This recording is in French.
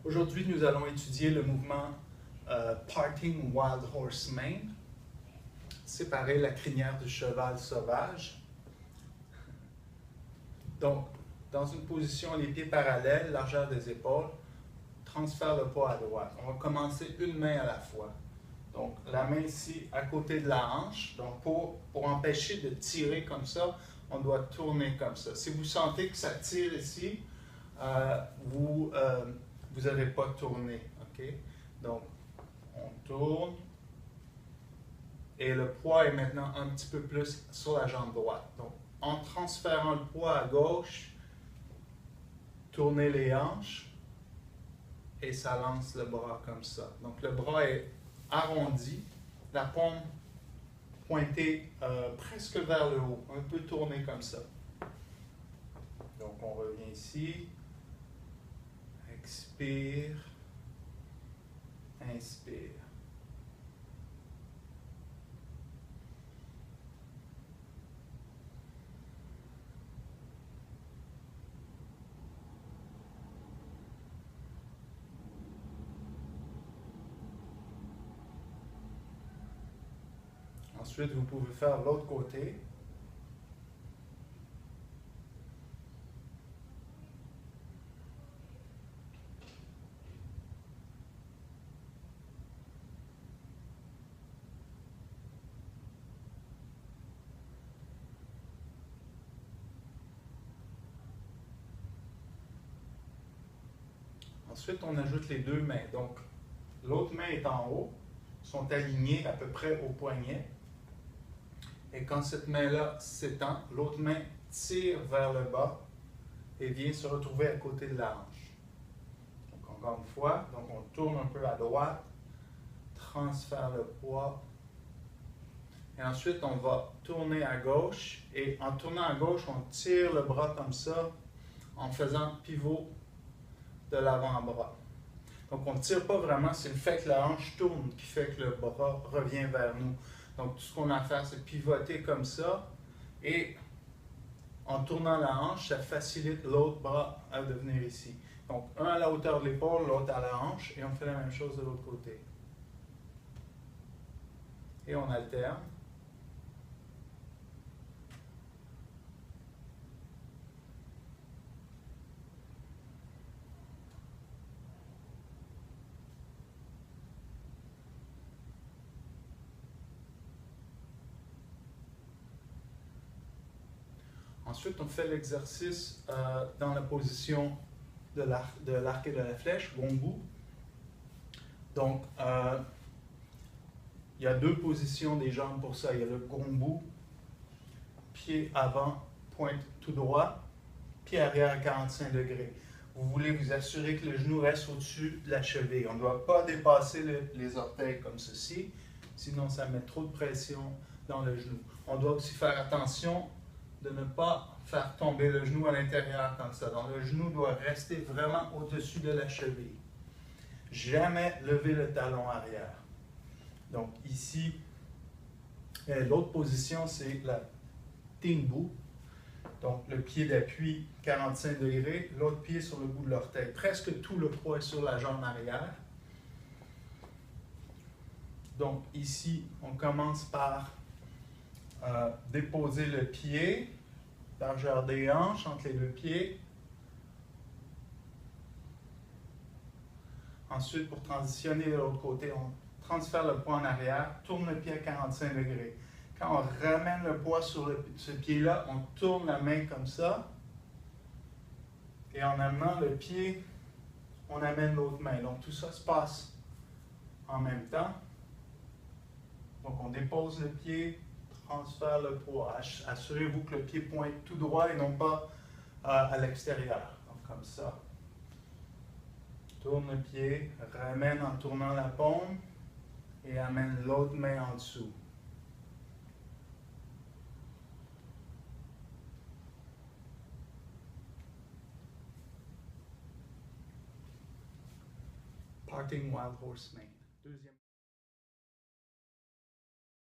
Aujourd'hui, nous allons étudier le mouvement Parting Wild Horse Main, séparer la crinière du cheval sauvage. Donc, dans une position les pieds parallèles, largeur des épaules, transfère le poids à droite. On va commencer une main à la fois. Donc, la main ici à côté de la hanche. Donc, pour empêcher de tirer comme ça, on doit tourner comme ça. Si vous sentez que ça tire ici, vous n'avez pas tourné. Okay? Donc, on tourne. Et le poids est maintenant un petit peu plus sur la jambe droite. Donc, en transférant le poids à gauche, tournez les hanches et ça lance le bras comme ça. Donc, le bras est arrondi, la paume pointée presque vers le haut, un peu tournée comme ça. Donc, on revient ici. Expire. Inspire. Ensuite, vous pouvez faire l'autre côté. Ensuite, on ajoute les deux mains. Donc, l'autre main est en haut, sont alignées à peu près au poignet. Et quand cette main-là s'étend, l'autre main tire vers le bas et vient se retrouver à côté de la hanche. Donc, encore une fois, donc on tourne un peu à droite, transfère le poids. Et ensuite, on va tourner à gauche. Et en tournant à gauche, on tire le bras comme ça en faisant pivot de l'avant-bras. Donc, on ne tire pas vraiment, c'est le fait que la hanche tourne qui fait que le bras revient vers nous. Donc, tout ce qu'on a à faire, c'est pivoter comme ça. Et en tournant la hanche, ça facilite l'autre bras à devenir ici. Donc, un à la hauteur de l'épaule, l'autre à la hanche. Et on fait la même chose de l'autre côté. Et on alterne. Ensuite, on fait l'exercice dans la position de l'arc et de la flèche, gombu. Donc, il y a deux positions des jambes pour ça. Il y a le gombu, pied avant, pointe tout droit, pied arrière à 45 degrés. Vous voulez vous assurer que le genou reste au-dessus de la cheville. On ne doit pas dépasser les orteils comme ceci, sinon ça met trop de pression dans le genou. On doit aussi faire attention de ne pas faire tomber le genou à l'intérieur comme ça. Donc, le genou doit rester vraiment au-dessus de la cheville. Jamais lever le talon arrière. Donc, ici, l'autre position, c'est la Tingbu. Donc, le pied d'appui 45 degrés, l'autre pied sur le bout de l'orteil. Presque tout le poids est sur la jambe arrière. Donc, ici, on commence par déposer le pied, largeur des hanches entre les deux pieds. Ensuite, pour transitionner de l'autre côté, on transfère le poids en arrière, tourne le pied à 45 degrés. Quand on ramène le poids sur ce pied-là, on tourne la main comme ça. Et en amenant le pied, on amène l'autre main. Donc, tout ça se passe en même temps. Donc, on dépose le pied, transfère le poids. Assurez-vous que le pied pointe tout droit et non pas à l'extérieur. Donc, comme ça. Tourne le pied, ramène en tournant la paume et amène l'autre main en dessous. Parting Wild Horse Main. Deuxième.